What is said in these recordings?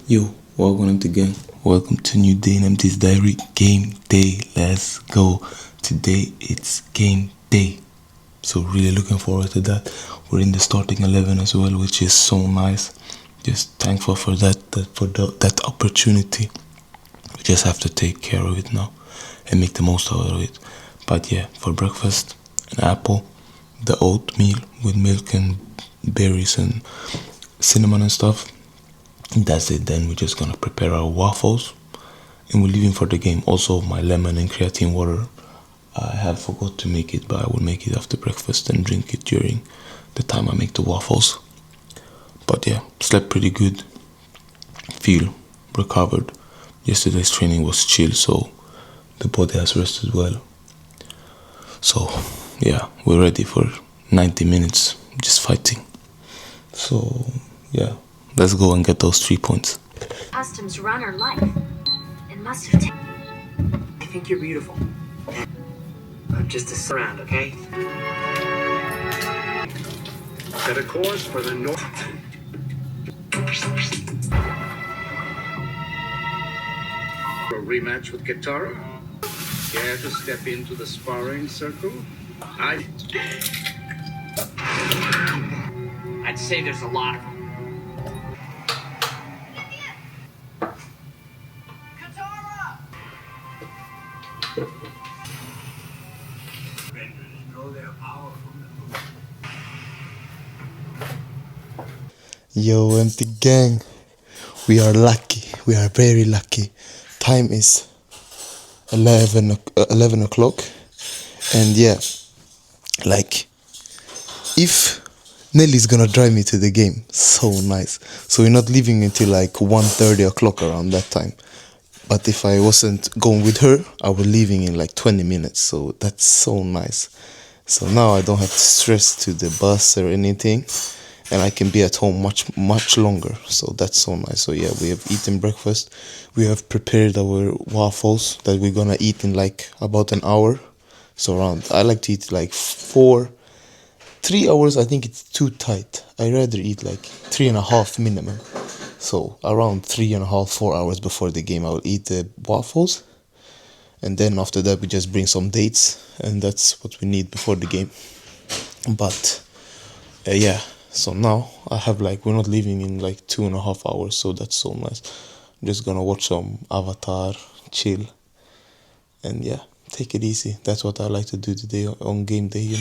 Yo, welcome to gang. Welcome to new day in MT's diary. Game day. Let's go. Today it's game day. So really looking forward to that. We're in the starting 11 as well, which is so nice. Just thankful for that opportunity. We just have to take care of it now and make the most out of it. But yeah, for breakfast, an apple, the oatmeal with milk and berries and cinnamon and stuff. That's it. Then we're just gonna prepare our waffles and we're leaving for the game. Also, my lemon and creatine water, I have forgot to make it, but I will make it after breakfast and drink it during the time I make the waffles. But yeah, slept pretty good, feel recovered. Yesterday's training was chill, so the body has rested well. So yeah, we're ready for 90 minutes just fighting. So yeah, let's go and get those 3 points. Customs run her life. It must have taken. I think you're beautiful. I'm just a surround, okay? Set a course for the north. A rematch with Katara? Care to step into the sparring circle? I'd say there's a lot of them. Yo, empty gang, we are lucky. We are very lucky. Time is 11 o'clock, and yeah, like, if Nelly's gonna drive me to the game, so nice. So we're not leaving until like 1:30 o'clock around that time. But if I wasn't going with her, I was leaving in like 20 minutes. So that's so nice. So now I don't have to stress to the bus or anything, and I can be at home much longer. So that's so nice. So yeah, we have eaten breakfast. We have prepared our waffles that we're gonna eat in like about an hour. So I like to eat like 3 hours. I think it's too tight. I rather eat like 3.5 minimum. So around 3.5, 4 hours before the game, I will eat the waffles. And then after that, we just bring some dates, and that's what we need before the game. But yeah, so now I have we're not leaving in like 2.5 hours, so that's so nice. I'm just gonna watch some Avatar, chill, and yeah, take it easy. That's what I like to do today on game day,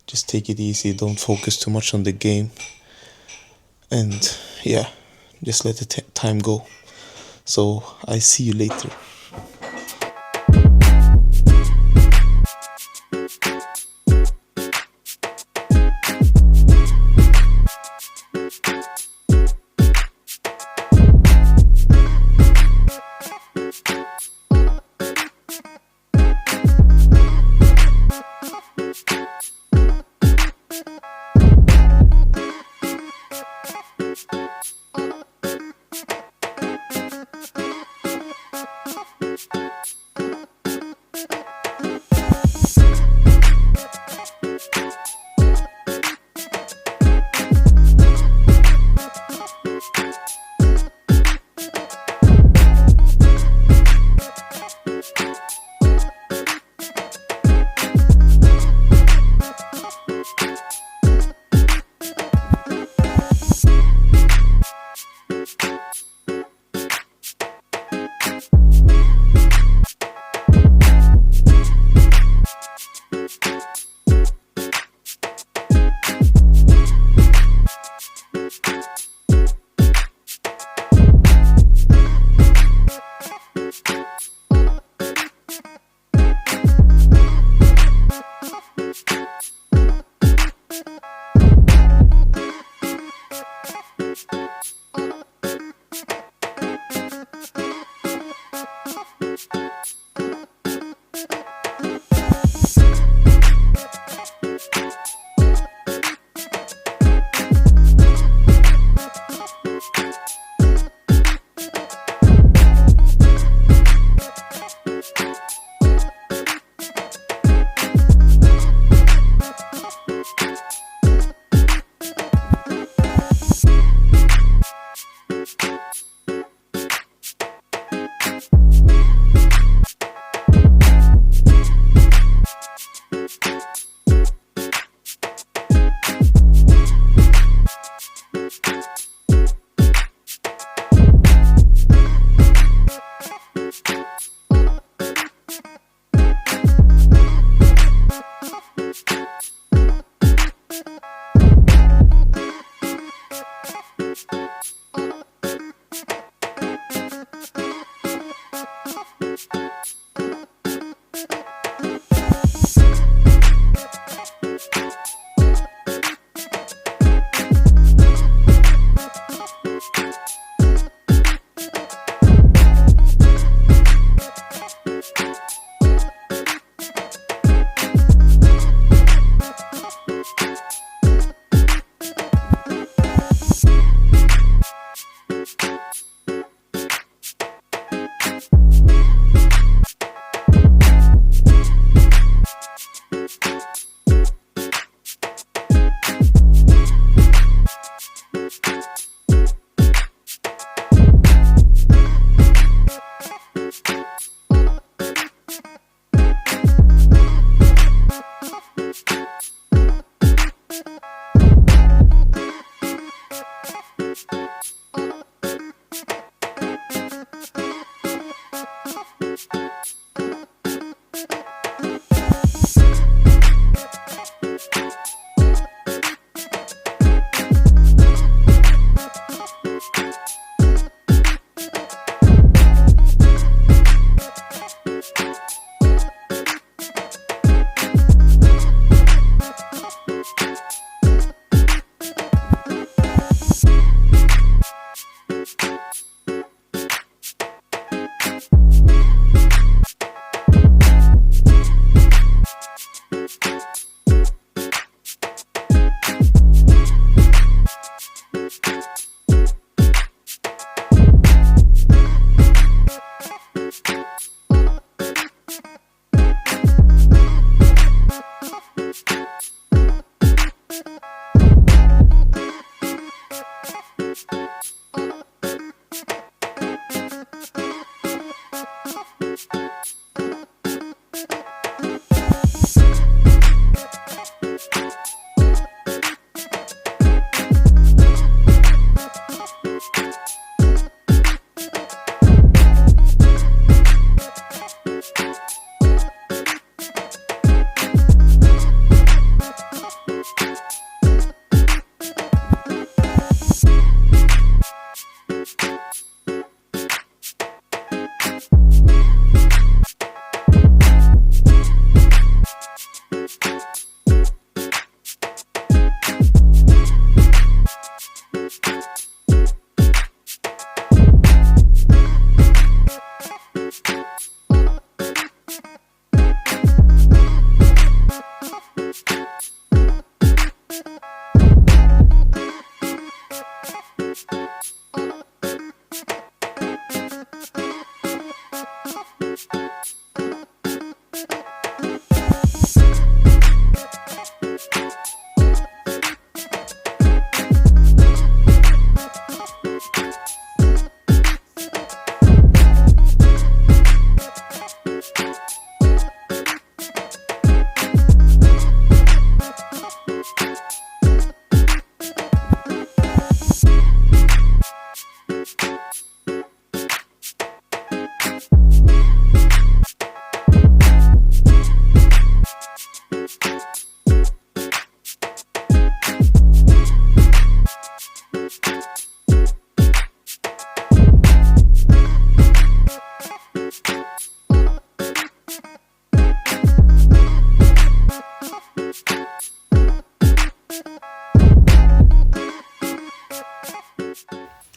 Just take it easy, don't focus too much on the game, and yeah, just let the time go. So I see you later.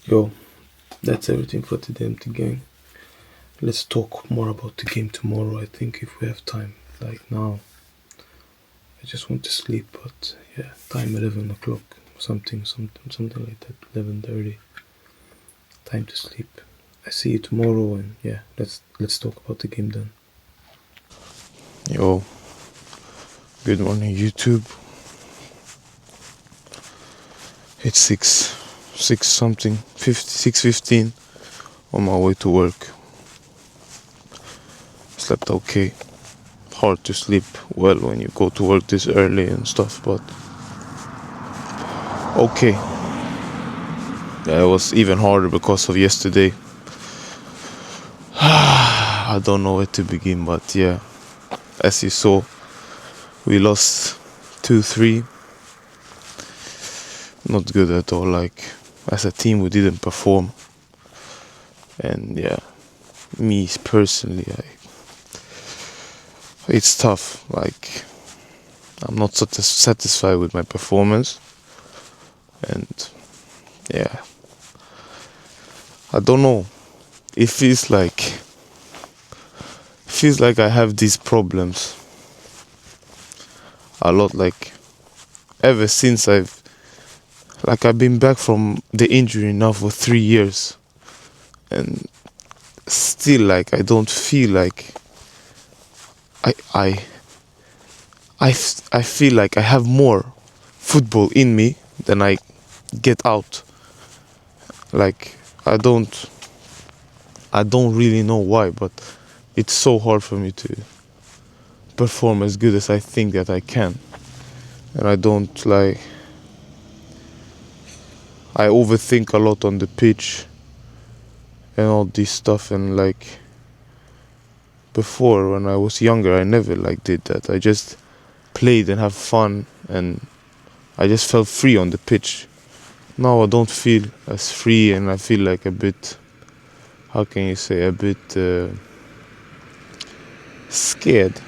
Yo, that's everything for today, empty gang. Let's talk more about the game tomorrow, I think, if we have time. Like now, I just want to sleep, but yeah, time 11 o'clock, something like that, 11:30. Time to sleep. I see you tomorrow, and yeah, let's talk about the game then. Yo, good morning, YouTube. It's 6 something, 6:15 on my way to work. Slept okay. Hard to sleep well when you go to work this early and stuff, but okay. Yeah, it was even harder because of yesterday. I don't know where to begin, but yeah, as you saw, we lost 2-3. Not good at all. Like, as a team, we didn't perform. And yeah, me personally, it's tough. Like, I'm not satisfied with my performance. And yeah, I don't know. It feels like I have these problems a lot. Like, ever since I've been back from the injury now for 3 years, and still, like, I don't feel like I feel like I have more football in me than I get out. Like, I don't really know why, but it's so hard for me to perform as good as I think that I can. And I overthink a lot on the pitch and all this stuff. And like, before, when I was younger, I never did that. I just played and have fun, and I just felt free on the pitch. Now I don't feel as free, and I feel like a bit, how can you say, a bit scared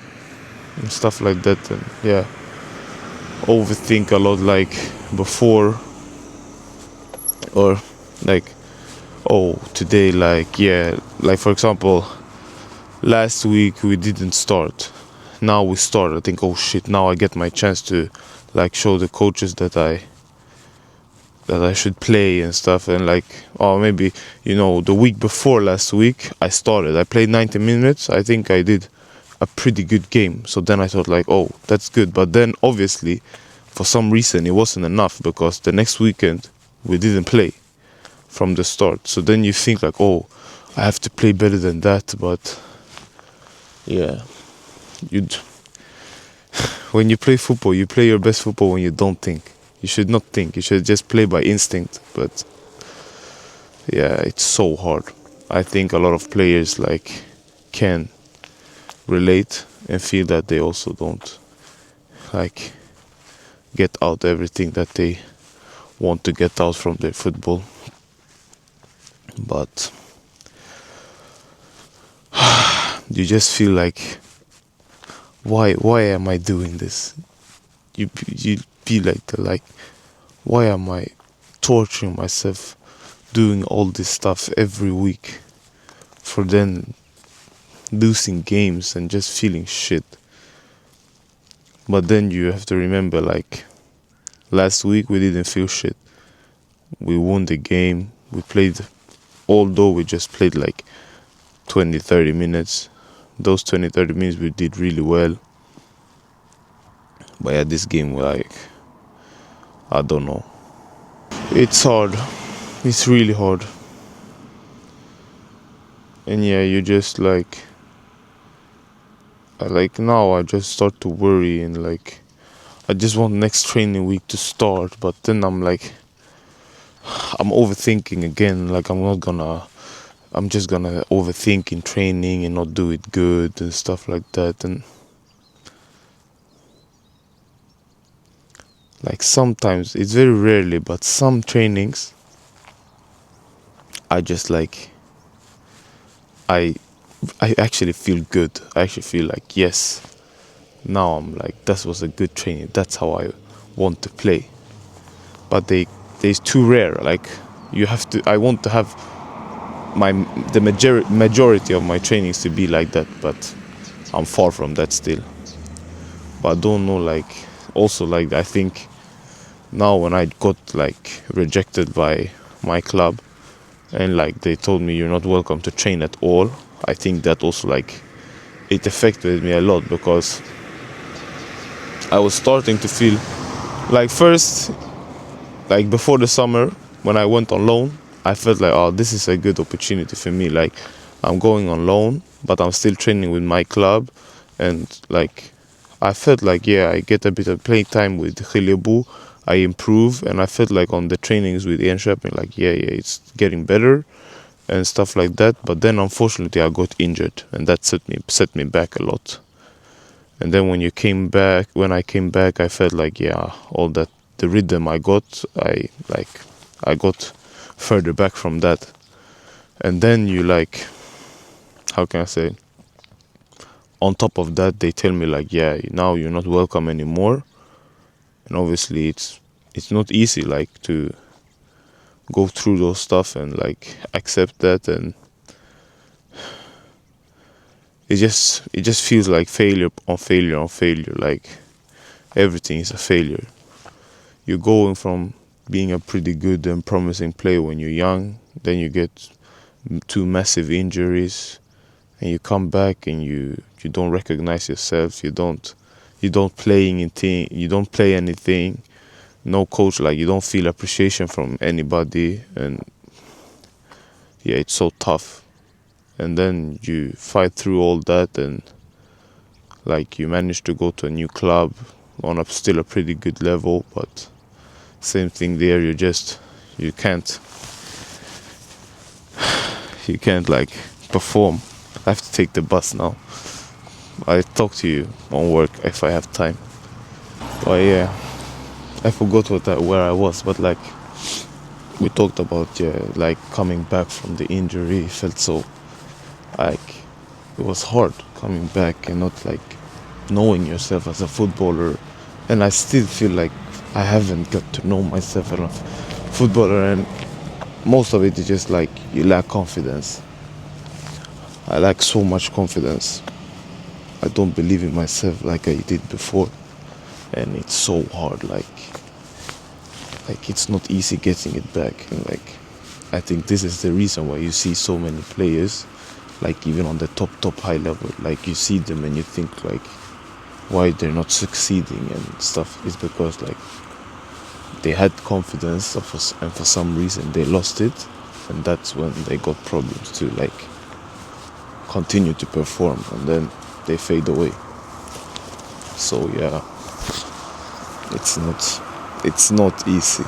and stuff like that. And yeah, overthink a lot like before. Or like, oh, today, like, yeah, like, for example, last week we didn't start. Now we start. I think, oh shit, now I get my chance to like show the coaches that I should play and stuff. And like, oh, maybe, the week before last week I started. I played 90 minutes. I think I did a pretty good game. So then I thought like, oh, that's good. But then obviously, for some reason, it wasn't enough, because the next weekend we didn't play from the start. So then you think like, oh, I have to play better than that. But yeah, when you play football, you play your best football when you don't think. You should not think. You should just play by instinct. But yeah, it's so hard. I think a lot of players like can relate and feel that they also don't like get out everything that they want to get out from their football. But you just feel like, why am I doing this? You feel like, why am I torturing myself doing all this stuff every week for then losing games and just feeling shit? But then you have to remember, like, last week we didn't feel shit. We won the game. We played, although we just played like 20-30 minutes. Those 20-30 minutes we did really well. But yeah, this game, like, I don't know. It's hard. It's really hard. And yeah, you just like now I just start to worry, and like, I just want next training week to start. But then I'm like, I'm overthinking again. Like, I'm just gonna overthink in training and not do it good and stuff like that. And like, sometimes, it's very rarely, but some trainings I just like, I actually feel good. I actually feel like, yes, now I'm like, that was a good training. That's how I want to play. But they's too rare. Like, I want to have the majority of my trainings to be like that, but I'm far from that still. But I don't know, like, also, like, I think now when I got like rejected by my club and like they told me you're not welcome to train at all, I think that also, like, it affected me a lot, because I was starting to feel like, first, like before the summer when I went on loan, I felt like, oh, this is a good opportunity for me, like I'm going on loan but I'm still training with my club, and like I felt like, yeah, I get a bit of play time with Khilibu, I improve, and I felt like on the trainings with Enschede, like yeah, it's getting better and stuff like that. But then unfortunately I got injured, and that set me back a lot. And then when I came back, I felt like, yeah, all that, the rhythm I got, I got further back from that. And then you, like, how can I say, on top of that, they tell me like, yeah, now you're not welcome anymore. And obviously it's not easy, like, to go through those stuff and like accept that, and it just feels like failure on failure on failure. Like everything is a failure. You're going from being a pretty good and promising player when you're young, then you get 2 massive injuries, and you come back and you don't recognize yourself. You don't play anything. You don't play anything. No coach, like, you don't feel appreciation from anybody, and yeah, it's so tough. And then you fight through all that, and like you manage to go to a new club on still a pretty good level, but same thing there. You can't like perform. I have to take the bus now. I talk to you on work if I have time. But yeah, I forgot where I was, but like we talked about, yeah, like coming back from the injury. Felt so, like, it was hard coming back and not like knowing yourself as a footballer. And I still feel like I haven't got to know myself as a footballer, and most of it is just like you lack confidence. I lack so much confidence. I don't believe in myself like I did before, and it's so hard. Like it's not easy getting it back. And like I think this is the reason why you see so many players, like even on the top high level, like you see them and you think like why they're not succeeding and stuff. Is because like they had confidence and for some reason they lost it, and that's when they got problems to like continue to perform, and then they fade away. So yeah, it's not easy.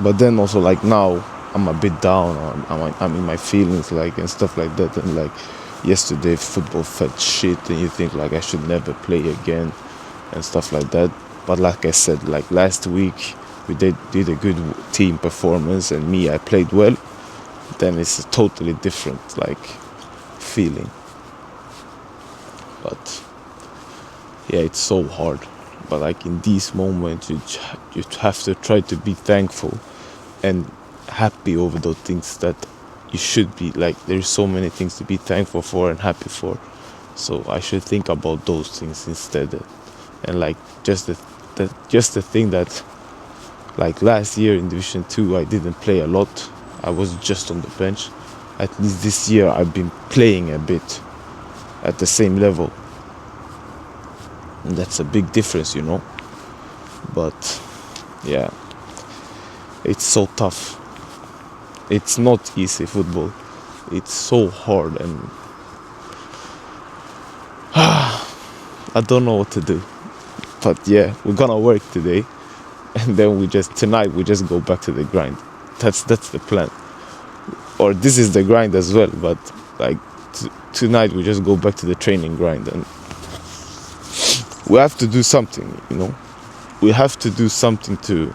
But then also like now I'm a bit down, or I'm in my feelings, like, and stuff like that, and like yesterday football felt shit, and you think like I should never play again and stuff like that. But like I said, like last week we did a good team performance, and I played well. Then it's a totally different like feeling. But yeah, it's so hard. But like in these moments, you have to try to be thankful and happy over those things that you should be. Like there's so many things to be thankful for and happy for. So I should think about those things instead. And like just the thing that like last year in Division 2 I didn't play a lot. I was just on the bench. At least this year I've been playing a bit at the same level. And that's a big difference, you know. But yeah, it's so tough. It's not easy, football. It's so hard, and I don't know what to do. But yeah, we're gonna work today, and then tonight we just go back to the grind. That's the plan. Or this is the grind as well, but like tonight we just go back to the training grind, and we have to do something, you know. We have to do something to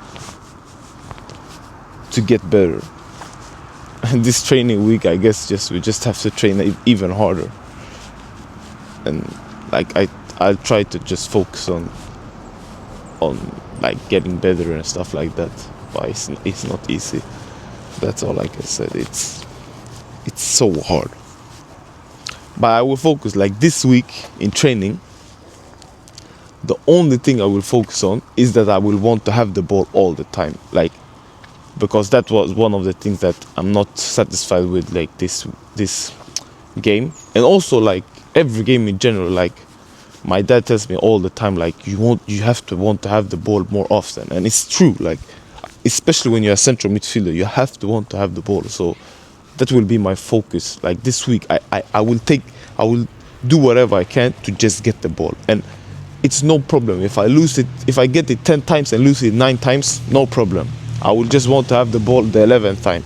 get better. And this training week, I guess we just have to train even harder. And like I'll try to just focus on like getting better and stuff like that. but it's not easy. That's all I can say. It's so hard. But I will focus, like this week in training, the only thing I will focus on is that I will want to have the ball all the time, like, because that was one of the things that I'm not satisfied with, like this game. And also like every game in general, like my dad tells me all the time, like you have to want to have the ball more often, and it's true, like especially when you're a central midfielder, you have to want to have the ball. So that will be my focus. Like this week I will do whatever I can to just get the ball, and it's no problem if I lose it. If I get it 10 times and lose it 9 times, no problem. I will just want to have the ball the 11th time,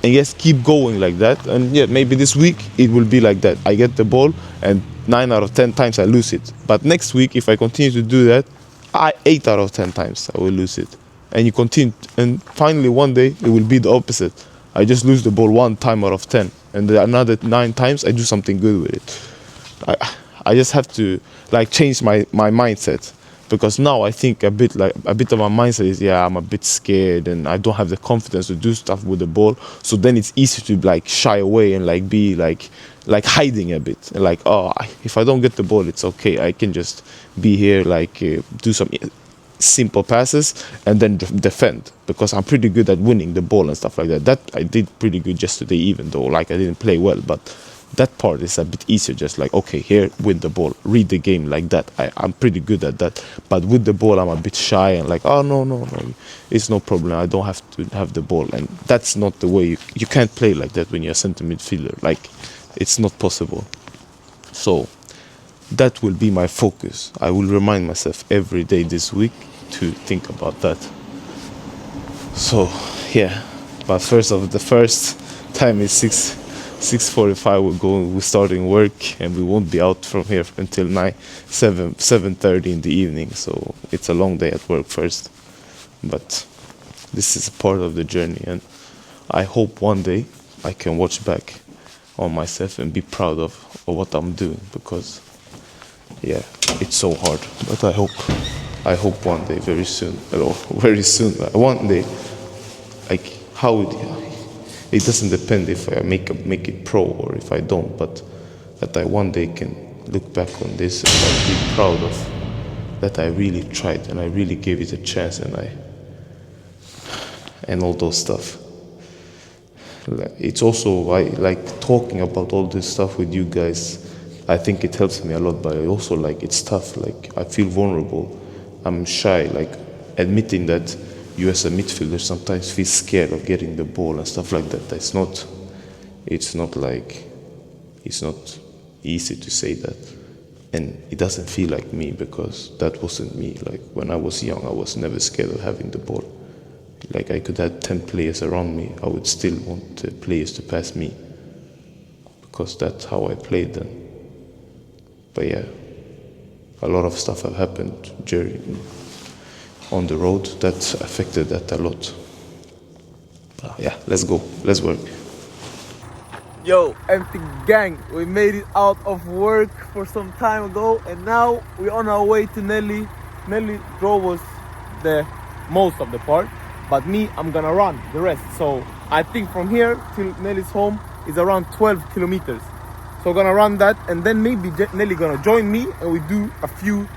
and yes, keep going like that. And yeah, maybe this week it will be like that. I get the ball and 9 out of 10 times I lose it. But next week, if I continue to do that, 8 out of 10 times I will lose it. And you continue, and finally one day it will be the opposite. I just lose the ball 1 time out of 10, and another 9 times I do something good with it. I just have to like change my mindset, because now I think a bit of my mindset is, yeah, I'm a bit scared and I don't have the confidence to do stuff with the ball. So then it's easy to like shy away and like be like hiding a bit, and like, oh, if I don't get the ball, it's okay. I can just be here, like do some simple passes and then defend, because I'm pretty good at winning the ball and stuff like that. That I did pretty good yesterday, even though like I didn't play well, but that part is a bit easier. Just like, okay, here, win the ball, read the game like that. I'm pretty good at that. But with the ball, I'm a bit shy and like, oh, no, it's no problem. I don't have to have the ball. And that's not the way. You can't play like that when you're a center midfielder. Like, it's not possible. So that will be my focus. I will remind myself every day this week to think about that. So, yeah. But the first time is 6:45. We're starting work, and we won't be out from here until 7:30 in the evening. So it's a long day at work first, but this is a part of the journey, and I hope one day I can watch back on myself and be proud of what I'm doing, because yeah, it's so hard. But I hope one day, very soon, one day, like it doesn't depend if I make it pro or if I don't, but that I one day can look back on this and like be proud of that I really tried and I really gave it a chance, and all those stuff. It's also, I like talking about all this stuff with you guys. I think it helps me a lot, but I also like, it's tough. Like, I feel vulnerable. I'm shy, like admitting that you as a midfielder sometimes feel scared of getting the ball and stuff like that. It's not easy to say that. And it doesn't feel like me, because that wasn't me. Like, when I was young, I was never scared of having the ball. Like, I could have 10 players around me, I would still want the players to pass me, because that's how I played then. But yeah, a lot of stuff have happened on the road that affected that a lot. But yeah, let's go, let's work. Yo, empty gang, we made it out of work for some time ago, and now we're on our way to Nelly. Nelly drove us the most of the part, but me, I'm gonna run the rest. So I think from here till Nelly's home is around 12 kilometers. So we're gonna run that, and then maybe Nelly gonna join me and we do a few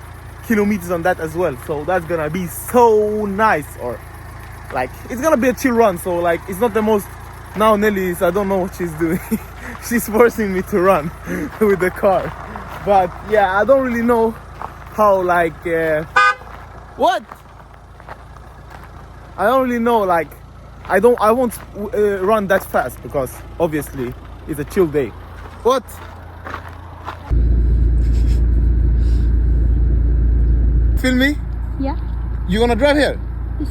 kilometers on that as well. So that's gonna be so nice, or like, it's gonna be a chill run. So like, it's not the most, now Nelly is, I don't know what she's doing. She's forcing me to run with the car. But yeah, I don't really know how, like, what? I don't really know, like, I won't run that fast, because obviously it's a chill day. What? Feel me? Yeah. You gonna drive here? Yes.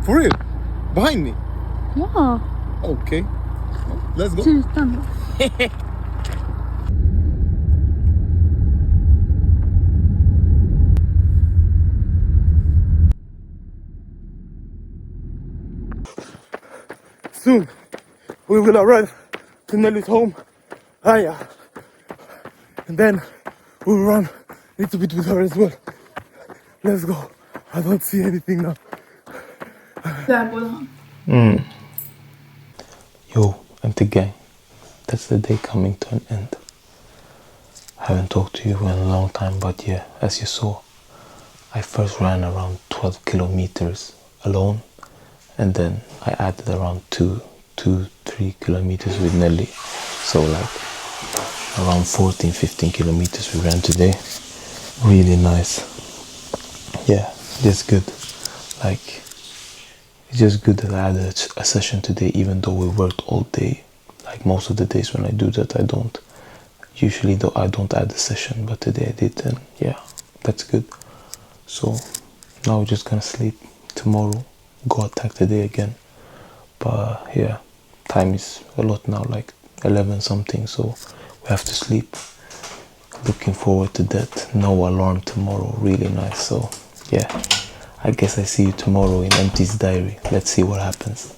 For real? Behind me? Yeah. Okay. Let's go. Tutan. Soon we will arrive to Nelly's home. And then we'll run a little bit with her as well. Let's go. I don't see anything now. Där bodde han. Yo, empty gang. That's the day coming to an end. I haven't talked to you in a long time, but yeah, as you saw, I first ran around 12 kilometers alone, and then I added around 3 kilometers with Nelly. So like around 14, 15 kilometers we ran today. Really nice. Yeah, just good. Like, it's just good that I had a session today, even though we worked all day. Like most of the days when I do that, I don't. Usually though, I don't add a session, but today I did, and yeah, that's good. So now we're just gonna sleep. Tomorrow, go attack the day again. But yeah, time is a lot now, like 11 something, so we have to sleep. Looking forward to that. No alarm tomorrow, really nice. So yeah, I guess I see you tomorrow in Empty's diary. Let's see what happens.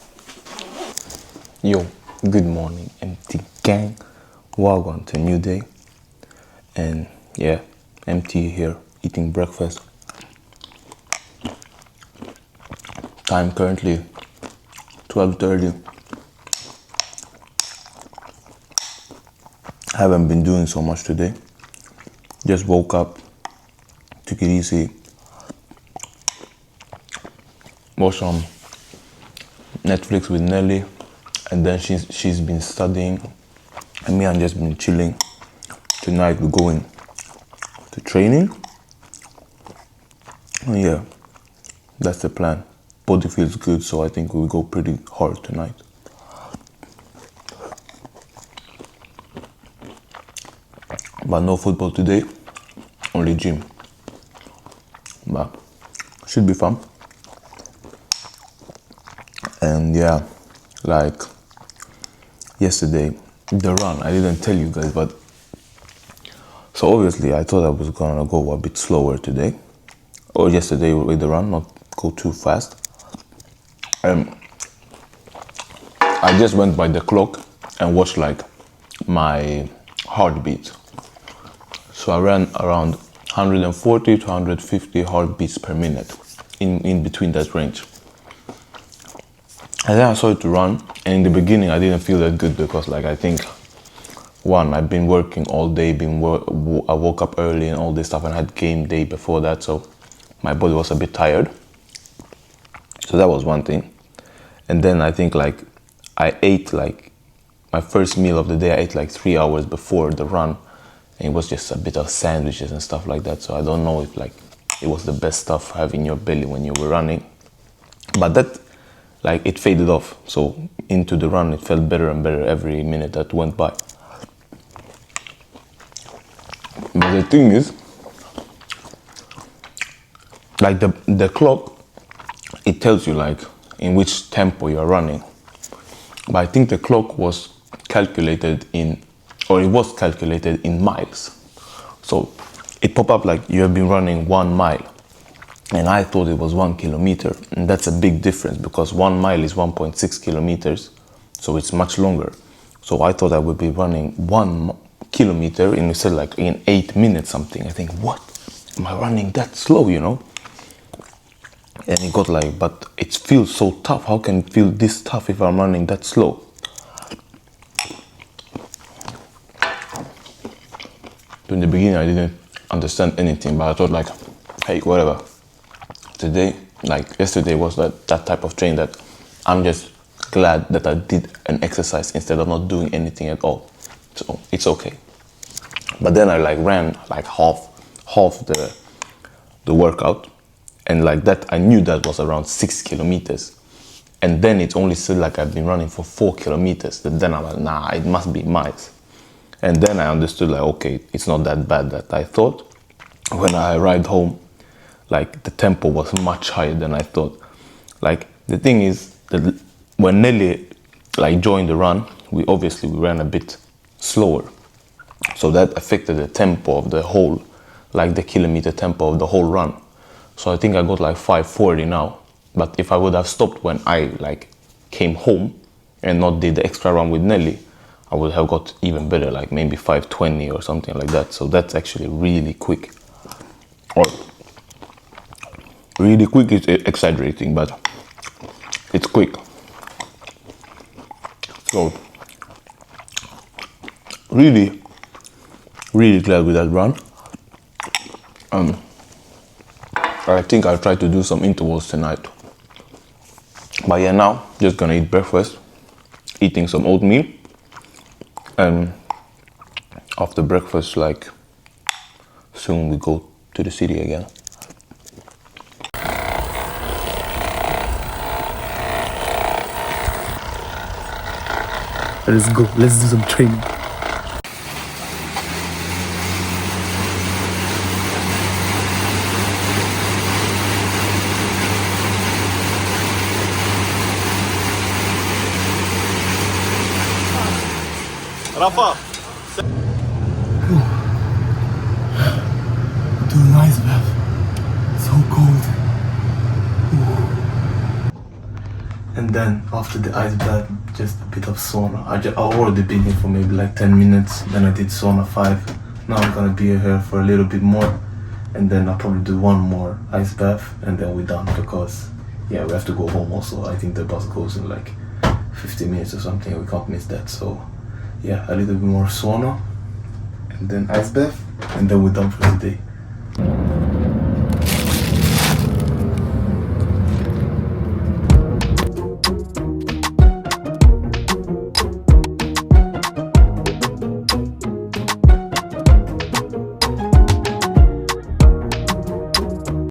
Yo, good morning, Empty gang. Welcome to a new day. And yeah, Empty here eating breakfast. Time currently 12:30. I haven't been doing so much today. Just woke up, took it easy, watched some Netflix with Nelly, and then she's been studying, and me, I've just been chilling. Tonight we're going to training. And yeah, that's the plan. Body feels good, so I think we'll go pretty hard tonight. But no football today, only gym. But should be fun. And yeah, like yesterday, the run, I didn't tell you guys, but so obviously I thought I was gonna go a bit slower today, or yesterday with the run, not go too fast. I just went by the clock and watched like my heartbeat. So I ran around 140 to 150 heartbeats per minute, in between that range. And then I started to run, and in the beginning I didn't feel that good because, like, I think, one, I've been working all day, I woke up early and all this stuff, and I had game day before that, so my body was a bit tired. So that was one thing. And then I think, like, I ate, like, my first meal of the day, I ate like 3 hours before the run, and it was just a bit of sandwiches and stuff like that. So I don't know if, like, it was the best stuff to have in your belly when you were running. But that, like, it faded off. So into the run, it felt better and better every minute that went by. But the thing is, like, the clock, it tells you, like, in which tempo you're running. But I think the clock was calculated in miles. So it popped up like you have been running 1 mile. And I thought it was 1 kilometer. And that's a big difference because 1 mile is 1.6 kilometers. So it's much longer. So I thought I would be running 1 kilometer in, instead, like, in 8 minutes something. I think, what? Am I running that slow, you know? And it got like, but it feels so tough. How can it feel this tough if I'm running that slow? In the beginning, I didn't understand anything, but I thought, like, hey, whatever. Today, like yesterday, was that type of train that I'm just glad that I did an exercise instead of not doing anything at all. So it's okay. But then I, like, ran like half the workout. And like that, I knew that was around 6 kilometers. And then it only said like I've been running for 4 kilometers. And then I'm like, nah, it must be miles. And then I understood, like, okay, it's not that bad that I thought. When I arrived home, like, the tempo was much higher than I thought. Like, the thing is that when Nelly, like, joined the run, we ran a bit slower. So that affected the tempo of the whole, like the kilometer tempo of the whole run. So I think I got like 5:40 now. But if I would have stopped when I, like, came home and not did the extra run with Nelly, I would have got even better, like maybe 5:20 or something like that. So that's actually really quick. Or really quick is exaggerating, but quick. So really glad with that run. I think I'll try to do some intervals tonight. But yeah, now just gonna eat breakfast, eating some oatmeal, and after breakfast, like, soon we go to the city again. Let's go. Let's do some training. Rafa. Doing ice bath. So cold. And then after the ice bath, just a bit of sauna. I've already been here for maybe like 10 minutes. Then I did sauna 5. Now I'm gonna be here for a little bit more, and then I'll probably do one more ice bath, and then we're done, because yeah, we have to go home also. I think the bus goes in like 50 minutes or something. We can't miss that. So yeah, a little bit more sauna, and then ice bath, and then we're done for today.